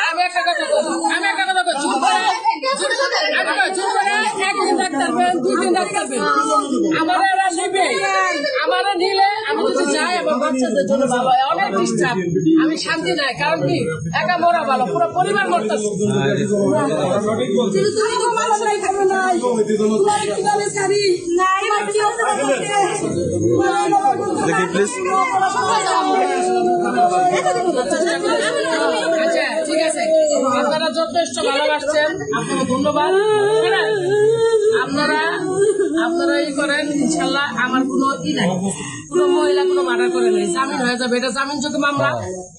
আমি একটা কথা একদিন ডাক্তার পেন 2 দিন ডাক্তার পেন আমারা নিবে আমারা নিলে আমি যদি যাই আমার বাচ্চাদের জন্য ভালো হয় অনেক ডিস্টার্ব আমি শান্তি নাই কারণ কি একা মরা ভালো পুরো পরিবার মরতেছে আচ্ছা ঠিক আছে আপনারা যথেষ্ট ভালোবাসছেন আপনাকে ধন্যবাদ আপনারা ই করেন ইনশাল্লাহ আমার কোনো নাই কোনো মহিলা কোনো মার্ডার করে নাই জামিন হয়ে যাবে এটা জামিন যদি মামলা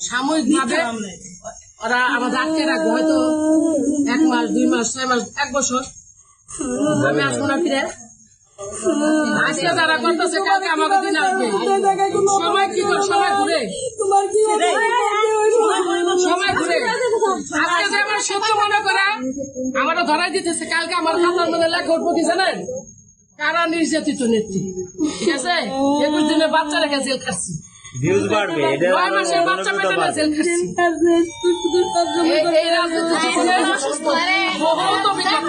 সাময়িক ভাবে ওরা আমাদের আটকে রাখবে হয়তো 1 মাস 2 মাস 6 মাস 1 বছর আমি আসবো না ফিরে আজকে যারা করতেছে কালকে আমাকে দিন আসবে সময় কি করে সময় ঘুরে আজকে যে আমার সত্য মনে করা আমরা ধরাই দিতেছে কালকে আমার খাতার মধ্যে লেখা উঠবো কি জানেন কারা নির্যাতিত নেত্রী ঠিক আছে 21 দিনের বাচ্চা রেখে জেল খাচ্ছি ভিউজ বাড়বে এটা 9 মাসের বাচ্চা পেটে না জেল খাচ্ছি এই রাজনীতি বহুত অভিযোগ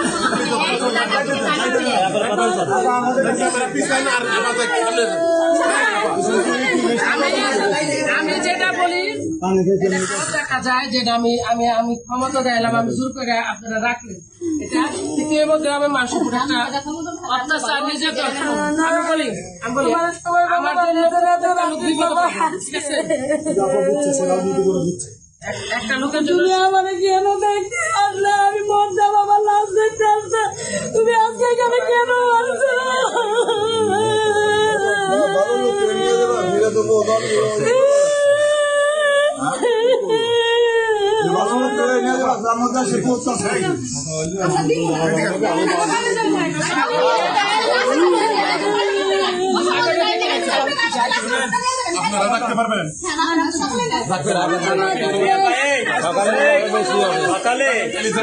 আমি যেটা বলি দেখা যায় যেটা আমি ক্ষমতা দিলাম আমি জোর করে আপনারা রাখলেন এটা তৃতীয় গ্রামের মানুষের উপর একটা অত্যাচার নির্যাতন আমি বলি আমার জন্য ঠিক আছে একটা লোকের জন্য আমার কেন দেখতে আসলে আমি মন যাবো আমার লাশ দেখতে আসছে তুমি আজকে এখানে কেন আসছো আপনারা রাখতে পারবেন সকালে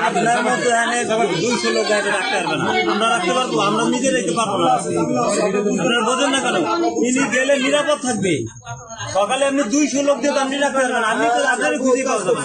আপনার মতো এনে 200 লোক গাড়ি রাখতে পারবেন না আমরা রাখতে পারবো আমরা নিজে রাখতে পারবো না আপনারা বোঝেন না কেন ইনি গেলে নিরাপদ থাকবে সকালে আপনি 200 লোক দিয়ে আপনি রাখতে পারবেন আপনি তো আপনারই খুঁজে পাওয়া যাবে